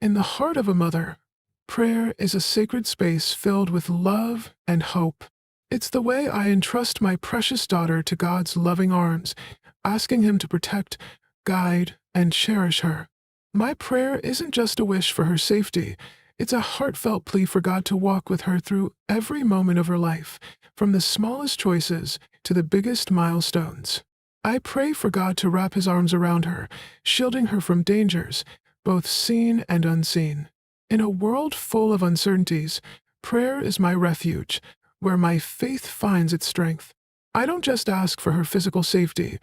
In the heart of a mother, prayer is a sacred space filled with love and hope. It's the way I entrust my precious daughter to God's loving arms, asking Him to protect, guide, and cherish her. My prayer isn't just a wish for her safety, it's a heartfelt plea for God to walk with her through every moment of her life, from the smallest choices to the biggest milestones. I pray for God to wrap His arms around her, shielding her from dangers, both seen and unseen. In a world full of uncertainties, prayer is my refuge, where my faith finds its strength. I don't just ask for her physical safety,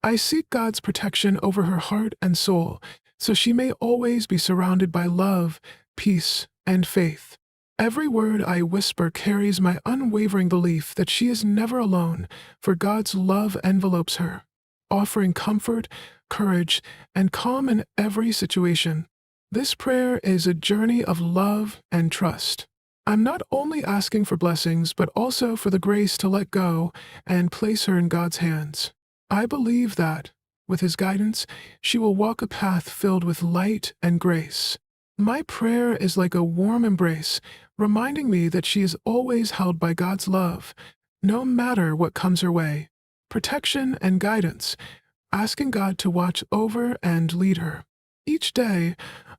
I seek God's protection over her heart and soul, so she may always be surrounded by love, peace, and faith. Every word I whisper carries my unwavering belief that she is never alone, for God's love envelopes her, offering comfort, courage, and calm in every situation. This prayer is a journey of love and trust. I'm not only asking for blessings, but also for the grace to let go and place her in God's hands. I believe that, with His guidance, she will walk a path filled with light and grace. My prayer is like a warm embrace, reminding me that she is always held by God's love, no matter what comes her way. Protection and guidance, asking God to watch over and lead her. Each day,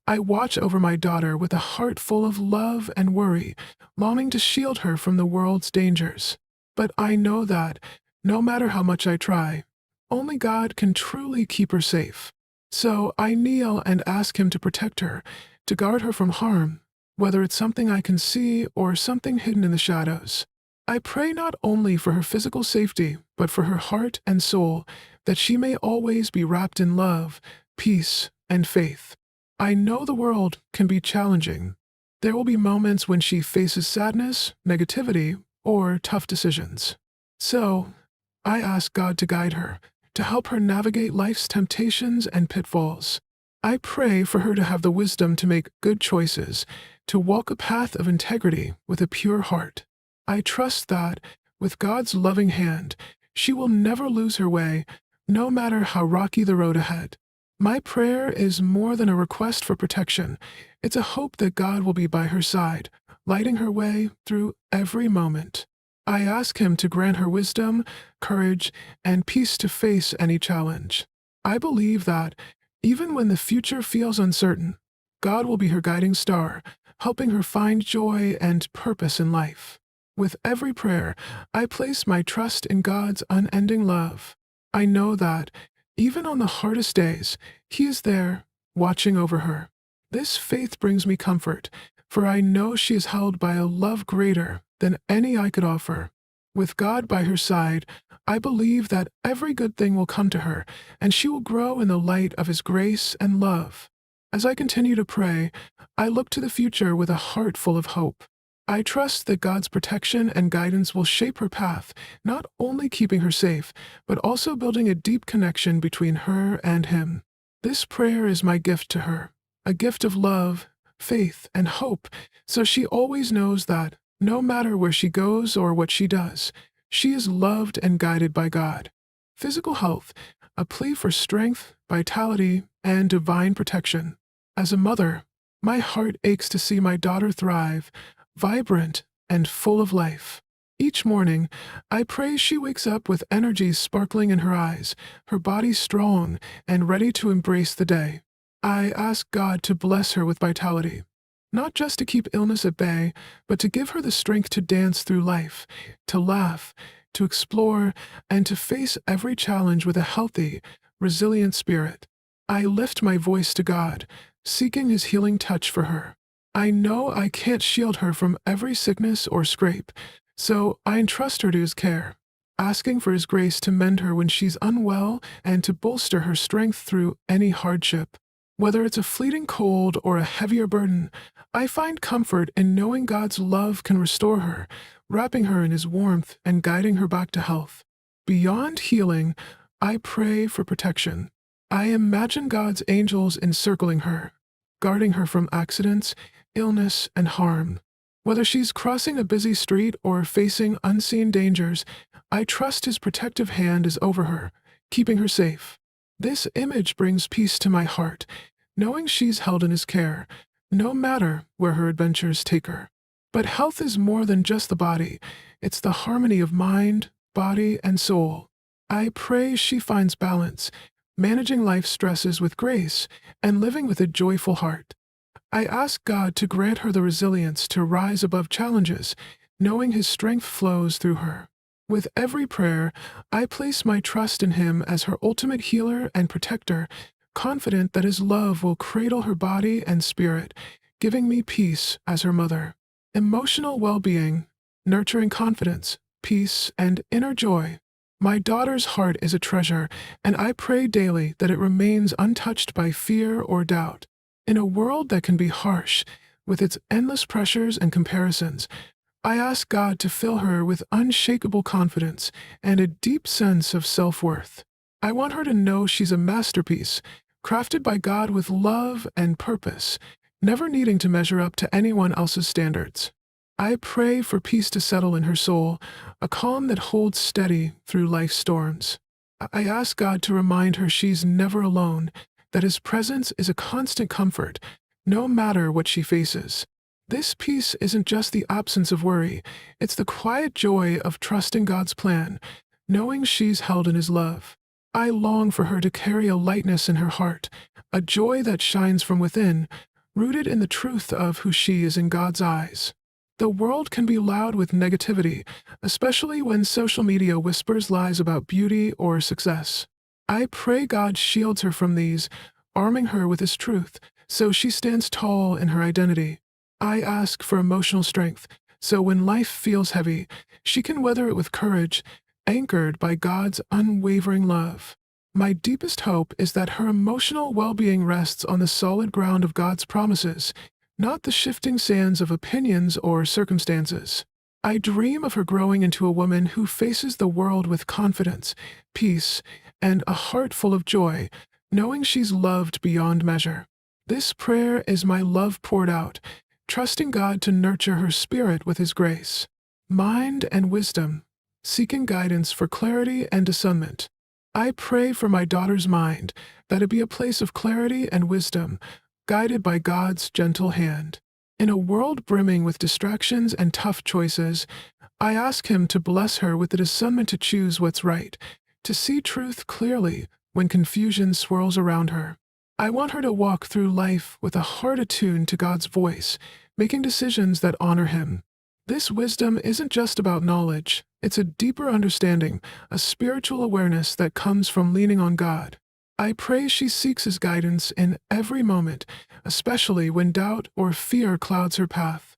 I watch over my daughter with a heart full of love and worry, longing to shield her from the world's dangers. But I know that, no matter how much I try, only God can truly keep her safe. So I kneel and ask Him to protect her, to guard her from harm, whether it's something I can see or something hidden in the shadows. I pray not only for her physical safety, but for her heart and soul, that she may always be wrapped in love, peace, and faith. I know the world can be challenging. There will be moments when she faces sadness, negativity, or tough decisions. So, I ask God to guide her, to help her navigate life's temptations and pitfalls. I pray for her to have the wisdom to make good choices, to walk a path of integrity with a pure heart. I trust that, with God's loving hand, she will never lose her way, no matter how rocky the road ahead. My prayer is more than a request for protection. It's a hope that God will be by her side, lighting her way through every moment. I ask Him to grant her wisdom, courage, and peace to face any challenge. I believe that, even when the future feels uncertain, God will be her guiding star, helping her find joy and purpose in life. With every prayer, I place my trust in God's unending love. I know that, even on the hardest days, He is there, watching over her. This faith brings me comfort, for I know she is held by a love greater than any I could offer. With God by her side, I believe that every good thing will come to her, and she will grow in the light of His grace and love. As I continue to pray, I look to the future with a heart full of hope. I trust that God's protection and guidance will shape her path, not only keeping her safe, but also building a deep connection between her and Him. This prayer is my gift to her, a gift of love, faith, and hope, so she always knows that, no matter where she goes or what she does, she is loved and guided by God. Physical health, a plea for strength, vitality, and divine protection. As a mother, my heart aches to see my daughter thrive, vibrant and full of life. Each morning, I pray she wakes up with energy sparkling in her eyes, her body strong and ready to embrace the day. I ask God to bless her with vitality, not just to keep illness at bay, but to give her the strength to dance through life, to laugh, to explore, and to face every challenge with a healthy, resilient spirit. I lift my voice to God, seeking His healing touch for her. I know I can't shield her from every sickness or scrape, so I entrust her to His care, asking for His grace to mend her when she's unwell and to bolster her strength through any hardship. Whether it's a fleeting cold or a heavier burden, I find comfort in knowing God's love can restore her, wrapping her in His warmth and guiding her back to health. Beyond healing, I pray for protection. I imagine God's angels encircling her, guarding her from accidents, illness, and harm. Whether she's crossing a busy street or facing unseen dangers, I trust His protective hand is over her, keeping her safe. This image brings peace to my heart, knowing she's held in His care, no matter where her adventures take her. But health is more than just the body, it's the harmony of mind, body, and soul. I pray she finds balance, managing life's stresses with grace, and living with a joyful heart. I ask God to grant her the resilience to rise above challenges, knowing His strength flows through her. With every prayer, I place my trust in Him as her ultimate healer and protector, confident that His love will cradle her body and spirit, giving me peace as her mother. Emotional well-being, nurturing confidence, peace, and inner joy. My daughter's heart is a treasure, and I pray daily that it remains untouched by fear or doubt. In a world that can be harsh, with its endless pressures and comparisons, I ask God to fill her with unshakable confidence and a deep sense of self-worth. I want her to know she's a masterpiece, crafted by God with love and purpose, never needing to measure up to anyone else's standards. I pray for peace to settle in her soul, a calm that holds steady through life's storms. I ask God to remind her she's never alone, that His presence is a constant comfort, no matter what she faces. This peace isn't just the absence of worry, it's the quiet joy of trusting God's plan, knowing she's held in His love. I long for her to carry a lightness in her heart, a joy that shines from within, rooted in the truth of who she is in God's eyes. The world can be loud with negativity, especially when social media whispers lies about beauty or success. I pray God shields her from these, arming her with His truth, so she stands tall in her identity. I ask for emotional strength, so when life feels heavy, she can weather it with courage, anchored by God's unwavering love. My deepest hope is that her emotional well-being rests on the solid ground of God's promises, not the shifting sands of opinions or circumstances. I dream of her growing into a woman who faces the world with confidence, peace, and a heart full of joy, knowing she's loved beyond measure. This prayer is my love poured out, trusting God to nurture her spirit with His grace, mind, and wisdom, seeking guidance for clarity and discernment. I pray for my daughter's mind, that it be a place of clarity and wisdom, guided by God's gentle hand. In a world brimming with distractions and tough choices, I ask Him to bless her with the discernment to choose what's right, to see truth clearly when confusion swirls around her. I want her to walk through life with a heart attuned to God's voice, making decisions that honor Him. This wisdom isn't just about knowledge, it's a deeper understanding, a spiritual awareness that comes from leaning on God. I pray she seeks His guidance in every moment, especially when doubt or fear clouds her path.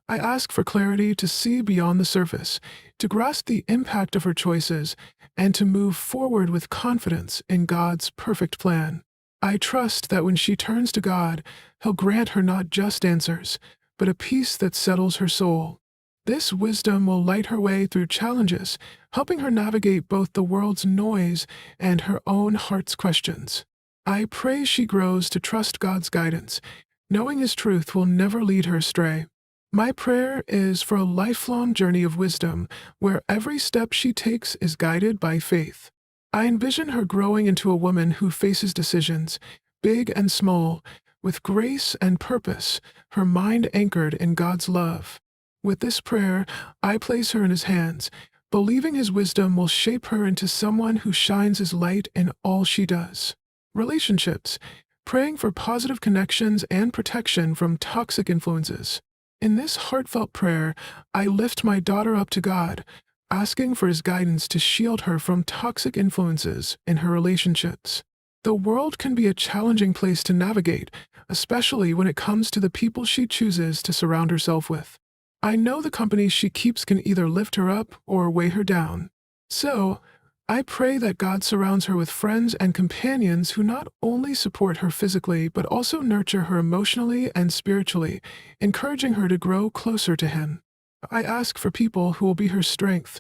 I ask for clarity to see beyond the surface, to grasp the impact of her choices, and to move forward with confidence in God's perfect plan. I trust that when she turns to God, He'll grant her not just answers, but a peace that settles her soul. This wisdom will light her way through challenges, helping her navigate both the world's noise and her own heart's questions. I pray she grows to trust God's guidance, knowing His truth will never lead her astray. My prayer is for a lifelong journey of wisdom, where every step she takes is guided by faith. I envision her growing into a woman who faces decisions, big and small, with grace and purpose, her mind anchored in God's love. With this prayer, I place her in His hands, believing His wisdom will shape her into someone who shines His light in all she does. Relationships, praying for positive connections and protection from toxic influences. In this heartfelt prayer, I lift my daughter up to God, asking for His guidance to shield her from toxic influences in her relationships. The world can be a challenging place to navigate, especially when it comes to the people she chooses to surround herself with. I know the company she keeps can either lift her up or weigh her down. So, I pray that God surrounds her with friends and companions who not only support her physically but also nurture her emotionally and spiritually, encouraging her to grow closer to Him. I ask for people who will be her strength,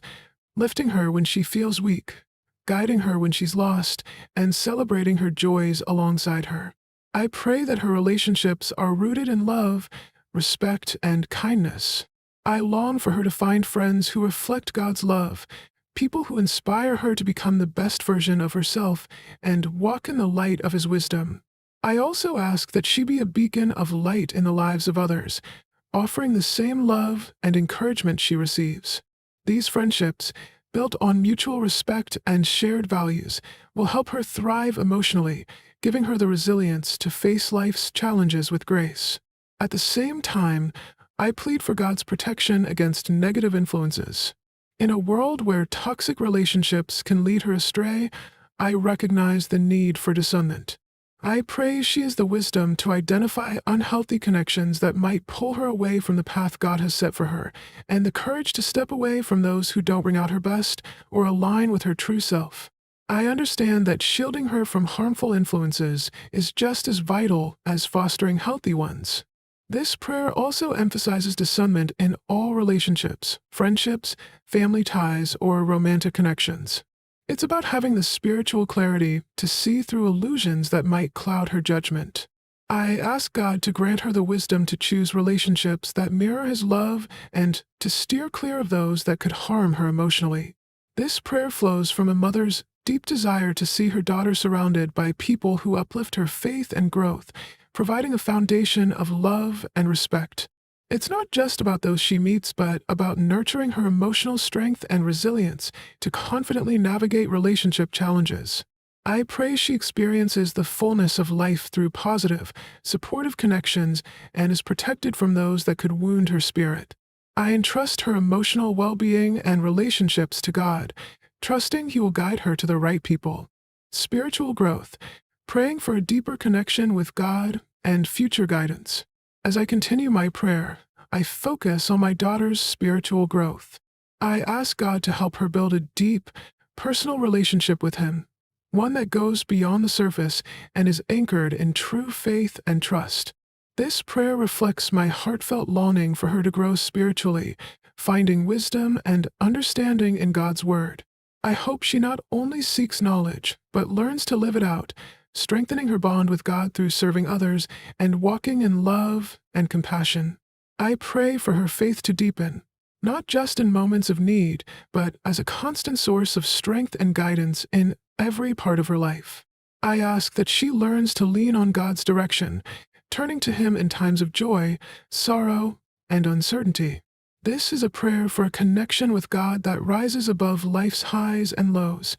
lifting her when she feels weak, guiding her when she's lost, and celebrating her joys alongside her. I pray that her relationships are rooted in love, respect, and kindness. I long for her to find friends who reflect God's love, people who inspire her to become the best version of herself and walk in the light of His wisdom. I also ask that she be a beacon of light in the lives of others, offering the same love and encouragement she receives. These friendships, built on mutual respect and shared values, will help her thrive emotionally, giving her the resilience to face life's challenges with grace. At the same time, I plead for God's protection against negative influences. In a world where toxic relationships can lead her astray, I recognize the need for discernment. I pray she has the wisdom to identify unhealthy connections that might pull her away from the path God has set for her, and the courage to step away from those who don't bring out her best or align with her true self. I understand that shielding her from harmful influences is just as vital as fostering healthy ones. This prayer also emphasizes discernment in all relationships, friendships, family ties, or romantic connections. It's about having the spiritual clarity to see through illusions that might cloud her judgment. I ask God to grant her the wisdom to choose relationships that mirror His love and to steer clear of those that could harm her emotionally. This prayer flows from a mother's deep desire to see her daughter surrounded by people who uplift her faith and growth, providing a foundation of love and respect. It's not just about those she meets, but about nurturing her emotional strength and resilience to confidently navigate relationship challenges. I pray she experiences the fullness of life through positive, supportive connections and is protected from those that could wound her spirit. I entrust her emotional well-being and relationships to God, trusting He will guide her to the right people. Spiritual growth, praying for a deeper connection with God and future guidance. As I continue my prayer, I focus on my daughter's spiritual growth. I ask God to help her build a deep, personal relationship with Him, one that goes beyond the surface and is anchored in true faith and trust. This prayer reflects my heartfelt longing for her to grow spiritually, finding wisdom and understanding in God's Word. I hope she not only seeks knowledge, but learns to live it out, strengthening her bond with God through serving others and walking in love and compassion. I pray for her faith to deepen, not just in moments of need, but as a constant source of strength and guidance in every part of her life. I ask that she learns to lean on God's direction, turning to Him in times of joy, sorrow, and uncertainty. This is a prayer for a connection with God that rises above life's highs and lows,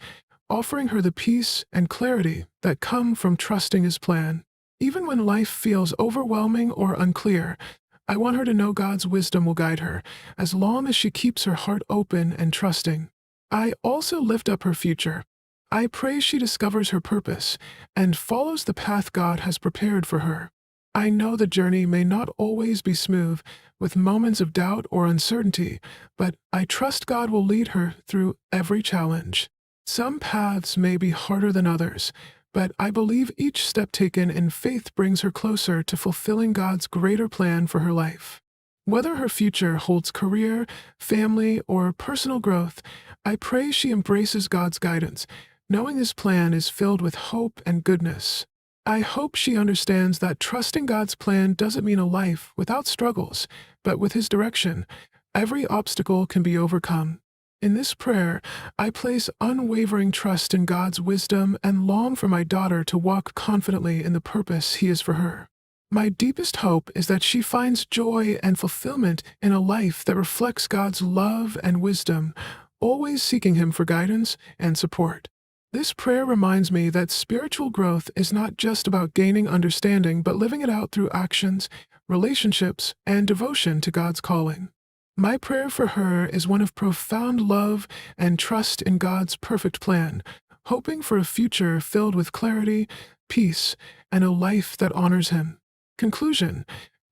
offering her the peace and clarity that come from trusting His plan. Even when life feels overwhelming or unclear, I want her to know God's wisdom will guide her, as long as she keeps her heart open and trusting. I also lift up her future. I pray she discovers her purpose and follows the path God has prepared for her. I know the journey may not always be smooth, with moments of doubt or uncertainty, but I trust God will lead her through every challenge. Some paths may be harder than others, but I believe each step taken in faith brings her closer to fulfilling God's greater plan for her life. Whether her future holds career, family, or personal growth, I pray she embraces God's guidance, knowing His plan is filled with hope and goodness. I hope she understands that trusting God's plan doesn't mean a life without struggles, but with His direction, every obstacle can be overcome. In this prayer, I place unwavering trust in God's wisdom and long for my daughter to walk confidently in the purpose He has for her. My deepest hope is that she finds joy and fulfillment in a life that reflects God's love and wisdom, always seeking Him for guidance and support. This prayer reminds me that spiritual growth is not just about gaining understanding, but living it out through actions, relationships, and devotion to God's calling. My prayer for her is one of profound love and trust in God's perfect plan, hoping for a future filled with clarity, peace, and a life that honors Him. Conclusion: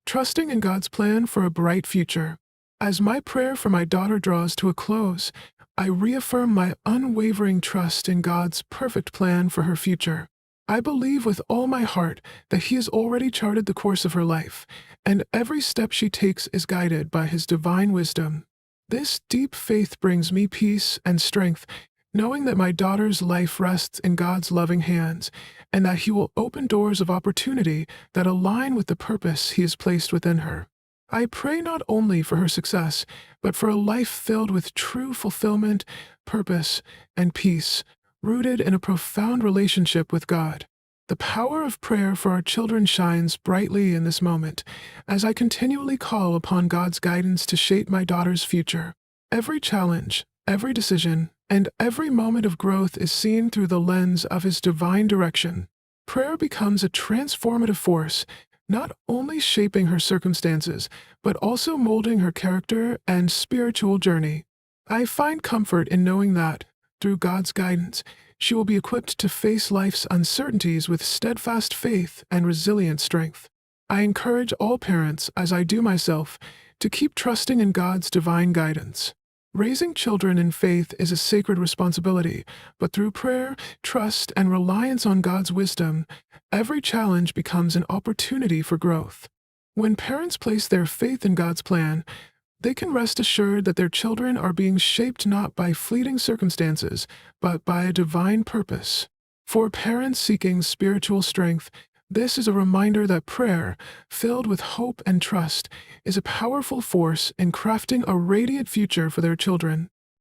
trusting in God's plan for a bright future. As my prayer for my daughter draws to a close, I reaffirm my unwavering trust in God's perfect plan for her future. I believe with all my heart that He has already charted the course of her life, and every step she takes is guided by His divine wisdom. This deep faith brings me peace and strength, knowing that my daughter's life rests in God's loving hands, and that He will open doors of opportunity that align with the purpose He has placed within her. I pray not only for her success, but for a life filled with true fulfillment, purpose, and peace, rooted in a profound relationship with God. The power of prayer for our children shines brightly in this moment as I continually call upon God's guidance to shape my daughter's future. Every challenge, every decision, and every moment of growth is seen through the lens of His divine direction. Prayer becomes a transformative force, not only shaping her circumstances, but also molding her character and spiritual journey. I find comfort in knowing that, through God's guidance, she will be equipped to face life's uncertainties with steadfast faith and resilient strength. I encourage all parents, as I do myself, to keep trusting in God's divine guidance. Raising children in faith is a sacred responsibility, but through prayer, trust, and reliance on God's wisdom, every challenge becomes an opportunity for growth. When parents place their faith in God's plan, they can rest assured that their children are being shaped not by fleeting circumstances, but by a divine purpose. For parents seeking spiritual strength, this is a reminder that prayer, filled with hope and trust, is a powerful force in crafting a radiant future for their children.